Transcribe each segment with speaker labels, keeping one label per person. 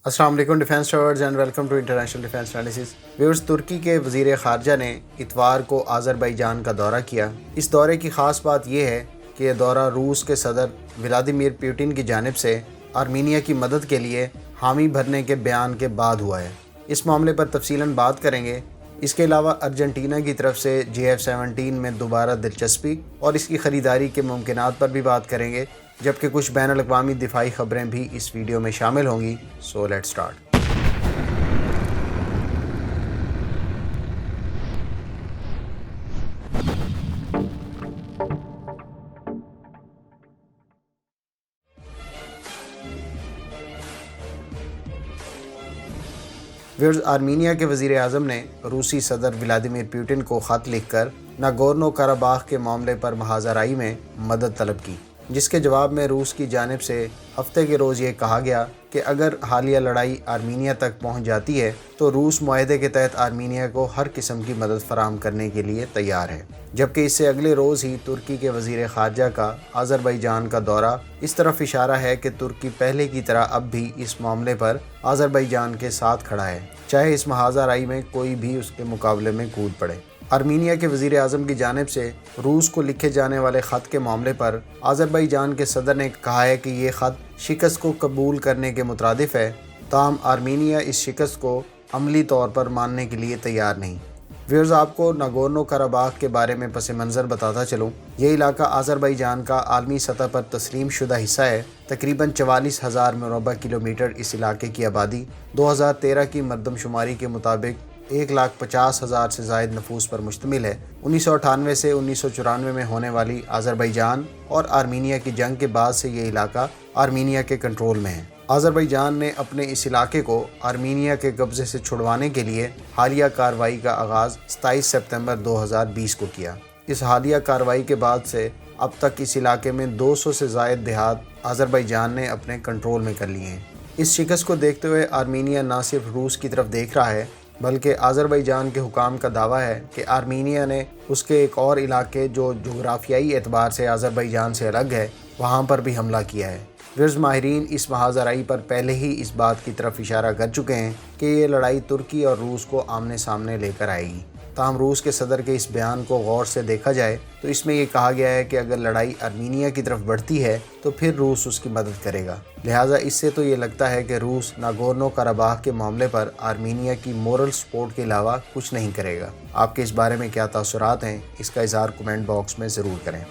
Speaker 1: السلام علیکم defence towers and welcome to international defence analysis viewers. ترکی کے وزیر خارجہ نے اتوار کو آذربائیجان کا دورہ کیا۔ اس دورے کی خاص بات یہ ہے کہ یہ دورہ روس کے صدر ولادیمیر پوٹن کی جانب سے آرمینیا کی مدد کے لیے حامی بھرنے کے بیان کے بعد ہوا ہے۔ اس معاملے پر تفصیلاً بات کریں گے۔ اس کے علاوہ ارجنٹینا کی طرف سے JF-17 میں دوبارہ دلچسپی اور اس کی خریداری کے ممکنات پر بھی بات کریں گے، جبکہ کچھ بین الاقوامی دفاعی خبریں بھی اس ویڈیو میں شامل ہوں گی۔ So let's start. Viewers, Armenia کے وزیر اعظم نے روسی صدر ولادیمیر پوٹن کو خط لکھ کر ناگورنو قراباخ کے معاملے پر محاذ رائی میں مدد طلب کی، جس کے جواب میں روس کی جانب سے ہفتے کے روز یہ کہا گیا کہ اگر حالیہ لڑائی آرمینیا تک پہنچ جاتی ہے تو روس معاہدے کے تحت آرمینیا کو ہر قسم کی مدد فراہم کرنے کے لیے تیار ہے۔ جبکہ اس سے اگلے روز ہی ترکی کے وزیر خارجہ کا آذربائیجان کا دورہ اس طرف اشارہ ہے کہ ترکی پہلے کی طرح اب بھی اس معاملے پر آذربائیجان کے ساتھ کھڑا ہے، چاہے اس محاذ رائی میں کوئی بھی اس کے مقابلے میں کود پڑے۔ آرمینیا کے وزیر اعظم کی جانب سے روس کو لکھے جانے والے خط کے معاملے پر آذربائیجان کے صدر نے کہا ہے کہ یہ خط شکست کو قبول کرنے کے مترادف ہے، تاہم آرمینیا اس شکست کو عملی طور پر ماننے کے لیے تیار نہیں۔ ویورز، آپ کو ناگورنو قراباخ کے بارے میں پس منظر بتاتا چلوں۔ یہ علاقہ آذربائیجان کا عالمی سطح پر تسلیم شدہ حصہ ہے۔ تقریباً 44,000 مربع کلومیٹر اس علاقے کی آبادی 2013 کی مردم شماری کے مطابق 1,50,000 سے زائد نفوس پر مشتمل ہے۔ 1998 سے 1994 میں ہونے والی آذربائیجان اور آرمینیا کی جنگ کے بعد سے یہ علاقہ آرمینیا کے کنٹرول میں ہے۔ آذربائیجان نے اپنے اس علاقے کو آرمینیا کے قبضے سے چھڑوانے کے لیے حالیہ کارروائی کا آغاز 27 ستمبر 2020 کو کیا۔ اس حالیہ کارروائی کے بعد سے اب تک اس علاقے میں 200 سے زائد دیہات آذربائیجان نے اپنے کنٹرول میں کر لیے ہیں۔ اس شکست کو دیکھتے ہوئے آرمینیا نہ صرف روس کی طرف دیکھ رہا ہے، بلکہ آذربائیجان کے حکام کا دعویٰ ہے کہ آرمینیا نے اس کے ایک اور علاقے جو جغرافیائی اعتبار سے آذربائیجان سے الگ ہے، وہاں پر بھی حملہ کیا ہے۔ ویورز، ماہرین اس محاذ رائی پر پہلے ہی اس بات کی طرف اشارہ کر چکے ہیں کہ یہ لڑائی ترکی اور روس کو آمنے سامنے لے کر آئے گی۔ تاہم روس کے صدر کے اس بیان کو غور سے دیکھا جائے تو اس میں یہ کہا گیا ہے کہ اگر لڑائی آرمینیا کی طرف بڑھتی ہے تو پھر روس اس کی مدد کرے گا۔ لہٰذا اس سے تو یہ لگتا ہے کہ روس ناگورنو قراباخ کے معاملے پر آرمینیا کی مورل سپورٹ کے علاوہ کچھ نہیں کرے گا۔ آپ کے اس بارے میں کیا تاثرات ہیں، اس کا اظہار کمنٹ باکس میں ضرور کریں۔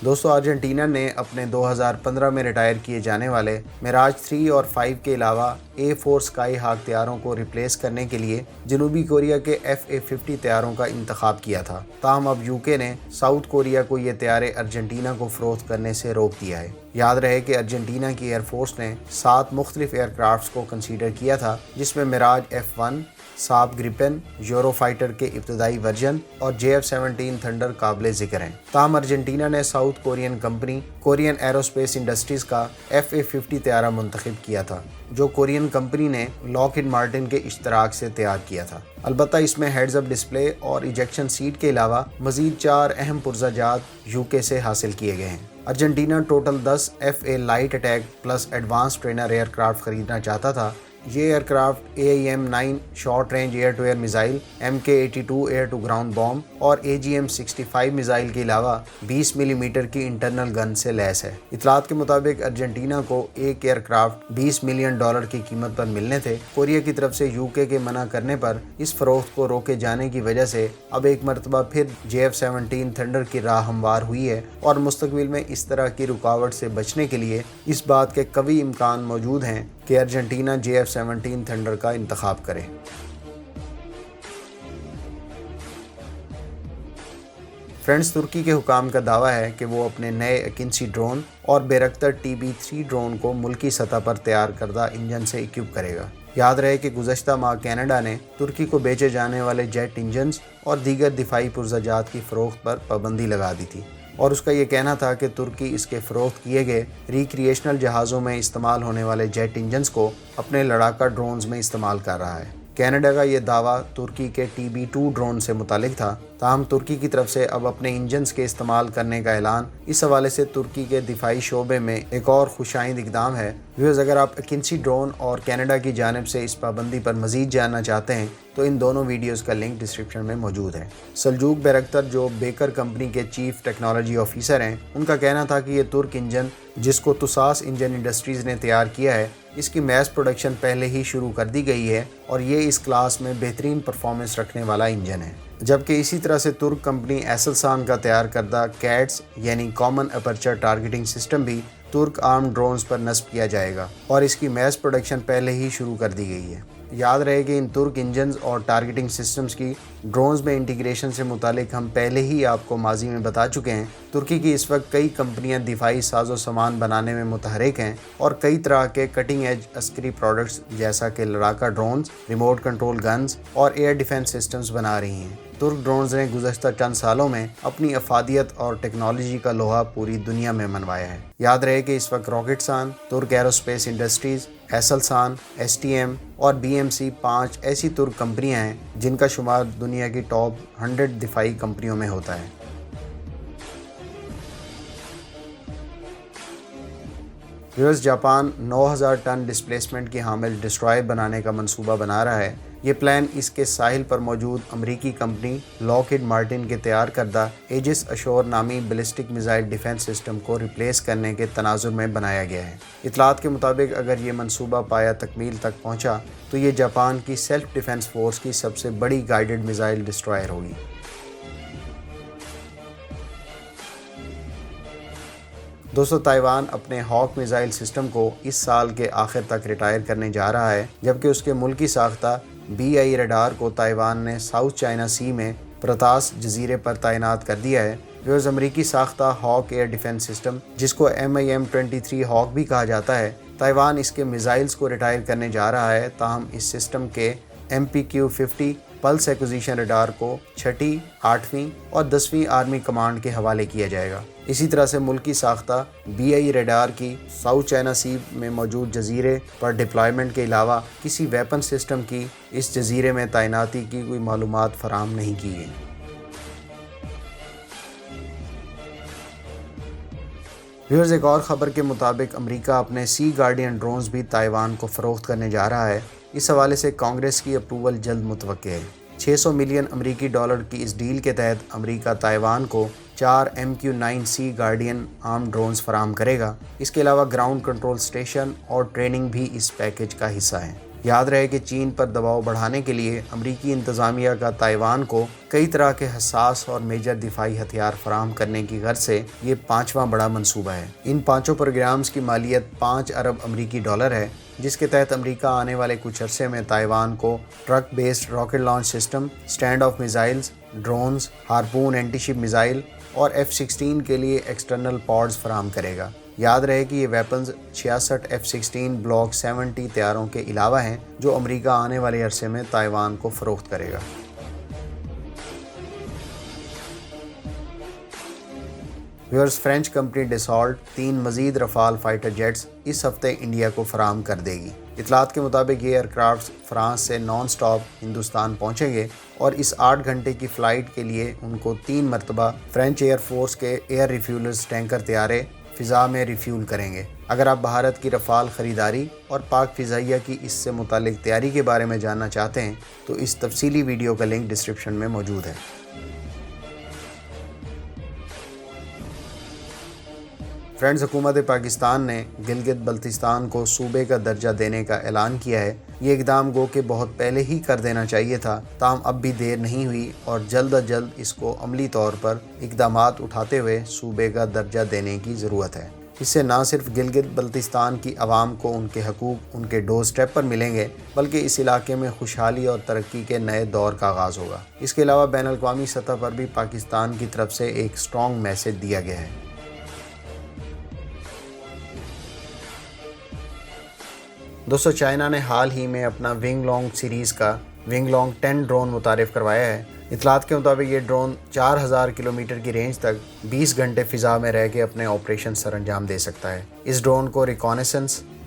Speaker 1: دوستو، ارجنٹینا نے اپنے 2015 میں ریٹائر کیے جانے والے میراج 3 اور 5 کے علاوہ A4 اسکائی ہاک طیاروں کو ریپلیس کرنے کے لیے جنوبی کوریا کے FA-50 طیاروں کا انتخاب کیا تھا۔ تاہم اب UK نے ساؤتھ کوریا کو یہ طیارے ارجنٹینا کو فروخت کرنے سے روک دیا ہے۔ یاد رہے کہ ارجنٹینا کی ایئر فورس نے 7 مختلف ایئر کرافٹس کو کنسیڈر کیا تھا، جس میں میراج F1، ساب گریپن، یورو فائٹر کے ابتدائی ورژن اور JF-17 تھنڈر قابل ذکر ہیں۔ تاہم ارجنٹینا نے south Korean company Korean aerospace industries کا FA-50 طیارہ منتخب کیا تھا، جو کورین کمپنی نے لاک ہیڈ مارٹن کے اشتراک سے تیار کیا تھا۔ البتہ اس میں ہیڈز اپ ڈسپلے اور ایجیکشن سیٹ کے علاوہ مزید 4 اہم پرزہ جات UK سے حاصل کیے گئے ہیں۔ Argentina total 10 FA light attack plus advance trainer aircraft خریدنا چاہتا تھا۔ یہ aircraft AIM-9 short range air to air missile, MK-82 air to ground bomb اور AGM-65 میزائل کے علاوہ 20 ملی میٹر کی انٹرنل گن سے لیس ہے۔ اطلاعات کے مطابق ارجنٹینا کو ایک ایئر کرافٹ $20 ملین کی قیمت پر ملنے تھے۔ کوریا کی طرف سے UK کے منع کرنے پر اس فروخت کو روکے جانے کی وجہ سے اب ایک مرتبہ پھر JF-17 تھنڈر کی راہ ہموار ہوئی ہے، اور مستقبل میں اس طرح کی رکاوٹ سے بچنے کے لیے اس بات کے قوی امکان موجود ہیں کہ ارجنٹینا JF-17 تھنڈر کا انتخاب کرے۔ فرینڈز، ترکی کے حکام کا دعویٰ ہے کہ وہ اپنے نئے ایکنسی ڈرون اور بیرکتر TB3 ڈرون کو ملکی سطح پر تیار کردہ انجن سے اکوپ کرے گا۔ یاد رہے کہ گزشتہ ماہ کینیڈا نے ترکی کو بیچے جانے والے جیٹ انجنز اور دیگر دفاعی پرزہ جات کی فروخت پر پابندی لگا دی تھی، اور اس کا یہ کہنا تھا کہ ترکی اس کے فروخت کیے گئے ریکریشنل جہازوں میں استعمال ہونے والے جیٹ انجنز کو اپنے لڑاکا ڈرونز میں استعمال کر رہا ہے۔ کینیڈا کا یہ دعویٰ ترکی کے TB2 ڈرون سے متعلق تھا، تاہم ترکی کی طرف سے اب اپنے انجنز کے استعمال کرنے کا اعلان اس حوالے سے ترکی کے دفاعی شعبے میں ایک اور خوشائند اقدام ہے۔ ویورز، اگر آپ ایکنسی ڈرون اور کینیڈا کی جانب سے اس پابندی پر مزید جاننا چاہتے ہیں تو ان دونوں ویڈیوز کا لنک ڈسکرپشن میں موجود ہے۔ سلجوق بیرکتر، جو بیکر کمپنی کے چیف ٹیکنالوجی آفیسر ہیں، ان کا کہنا تھا کہ یہ ترک انجن جس کو تساس انجن انڈسٹریز نے تیار کیا ہے، اس کی میس پروڈکشن پہلے ہی شروع کر دی گئی ہے اور یہ اس کلاس میں بہترین پرفارمنس رکھنے والا انجن ہے۔ جبکہ اسی طرح سے ترک کمپنی ایسلسان کا تیار کردہ کیٹس یعنی کامن اپرچر ٹارگیٹنگ سسٹم بھی ترک آرم ڈرونز پر نصب کیا جائے گا اور اس کی میس پروڈکشن پہلے ہی شروع کر دی گئی ہے۔ یاد رہے کہ ان ترک انجنز اور ٹارگیٹنگ سسٹمز کی ڈرونز میں انٹیگریشن سے متعلق ہم پہلے ہی آپ کو ماضی میں بتا چکے ہیں۔ ترکی کی اس وقت کئی کمپنیاں دفاعی ساز و سامان بنانے میں متحرک ہیں اور کئی طرح کے کٹنگ ایج عسکری پروڈکٹس جیسا کہ لڑاکا ڈرونز، ریموٹ کنٹرول گنز اور ایئر ڈیفنس سسٹمز بنا رہی ہیں۔ ترک ڈرونز نے گزشتہ چند سالوں میں اپنی افادیت اور ٹیکنالوجی کا لوہا پوری دنیا میں منوایا ہے۔ یاد رہے کہ اس وقت راکٹسان، ترک ایروسپیس انڈسٹریز، ایسلسان، STM اور BMC 5 ایسی ترک کمپنیاں ہیں جن کا شمار دنیا کی ٹاپ 100 دفاعی کمپنیوں میں ہوتا ہے۔ ویورز، جاپان 9000 ٹن ڈسپلیسمنٹ کی حامل ڈسٹرائر بنانے کا منصوبہ بنا رہا ہے۔ یہ پلان اس کے ساحل پر موجود امریکی کمپنی لاکہیڈ مارٹن کے تیار کردہ ایجس اشور نامی بیلسٹک میزائل ڈیفنس سسٹم کو ریپلیس کرنے کے تناظر میں بنایا گیا ہے۔ اطلاعات کے مطابق اگر یہ منصوبہ پایا تکمیل تک پہنچا تو یہ جاپان کی سیلف ڈیفنس فورس کی سب سے بڑی گائیڈڈ میزائل ڈسٹرائر ہوگی۔ دوستو، تائیوان اپنے ہاک میزائل سسٹم کو اس سال کے آخر تک ریٹائر کرنے جا رہا ہے، جبکہ اس کے ملکی ساختہ BI ریڈار کو تائیوان نے ساؤتھ چائنا سی میں پرتاس جزیرے پر تعینات کر دیا ہے۔ ویورز، امریکی ساختہ ہاک ایئر ڈیفنس سسٹم، جس کو MIM-23 ہاک بھی کہا جاتا ہے، تائیوان اس کے میزائلز کو ریٹائر کرنے جا رہا ہے، تاہم اس سسٹم کے MPQ-50 پلس ایکوزیشن ریڈار کو 6ٹی، 8ویں اور 10ویں آرمی کمانڈ کے حوالے کیا جائے گا۔ اسی طرح سے ملکی ساختہ BI ریڈار کی ساؤتھ چائنا سی میں موجود جزیرے پر ڈپلائمنٹ کے علاوہ کسی ویپن سسٹم کی اس جزیرے میں تعیناتی کی کوئی معلومات فراہم نہیں کی گئی۔ ویورز، ایک اور خبر کے مطابق امریکہ اپنے سی گارڈین ڈرونز بھی تائیوان کو فروخت کرنے جا رہا ہے۔ اس حوالے سے کانگریس کی اپروول جلد متوقع ہے۔ 600 ملین امریکی ڈالر کی اس ڈیل کے تحت امریکہ تائیوان کو 4 MQ-9 سی گارڈین آرم ڈرونز فراہم کرے گا۔ اس کے علاوہ گراؤنڈ کنٹرول اسٹیشن اور ٹریننگ بھی اس پیکیج کا حصہ ہے۔ یاد رہے کہ چین پر دباؤ بڑھانے کے لیے امریکی انتظامیہ کا تائیوان کو کئی طرح کے حساس اور میجر دفاعی ہتھیار فراہم کرنے کی غرض سے یہ 5واں بڑا منصوبہ ہے۔ ان 5 پروگرامز کی مالیت 5 ارب امریکی ڈالر ہے، جس کے تحت امریکہ آنے والے کچھ عرصے میں تائیوان کو truck based rocket launch system, stand off missiles, drones, Harpoon anti ship missile اور F-16 کے لیے ایکسٹرنل پاڈز فراہم کرے گا۔ یاد رہے کہ یہ ویپنز 66 F-16 بلاک 70 طیاروں کے علاوہ ہیں جو امریکہ آنے والے عرصے میں تائیوان کو فروخت کرے گا۔ ویورز، فرینچ کمپنی ڈیسالٹ 3 مزید رفال فائٹر جیٹس اس ہفتے انڈیا کو فراہم کر دے گی۔ اطلاعات کے مطابق یہ ایئرکرافٹس فرانس سے نان سٹاپ ہندوستان پہنچیں گے اور اس 8 گھنٹے کی فلائٹ کے لیے ان کو 3 مرتبہ فرینچ ایئر فورس کے ایئر ریفیولرز ٹینکر طیارے فضا میں ریفیول کریں گے۔ اگر آپ بھارت کی رفال خریداری اور پاک فضائیہ کی اس سے متعلق تیاری کے بارے میں جاننا چاہتے ہیں تو اس تفصیلی ویڈیو کا لنک ڈسکرپشن میں موجود ہے۔ فرینڈز، حکومت پاکستان نے گلگت بلتستان کو صوبے کا درجہ دینے کا اعلان کیا ہے۔ یہ اقدام گو کہ بہت پہلے ہی کر دینا چاہیے تھا، تاہم اب بھی دیر نہیں ہوئی اور جلد از جلد اس کو عملی طور پر اقدامات اٹھاتے ہوئے صوبے کا درجہ دینے کی ضرورت ہے۔ اس سے نہ صرف گلگت بلتستان کی عوام کو ان کے حقوق ان کے ڈور سٹیپ پر ملیں گے، بلکہ اس علاقے میں خوشحالی اور ترقی کے نئے دور کا آغاز ہوگا۔ اس کے علاوہ بین الاقوامی سطح پر بھی پاکستان کی طرف سے ایک اسٹرانگ میسج دیا گیا ہے۔ دوستو، چائنا نے حال ہی میں اپنا ونگ لانگ سیریز کا ونگ لانگ 10 ڈرون متعارف کروایا ہے۔ اطلاعات کے مطابق یہ ڈرون 4000 کلومیٹر کی رینج تک 20 گھنٹے فضا میں رہ کے اپنے آپریشن سر انجام دے سکتا ہے۔ اس ڈرون کو ریکانیسنس،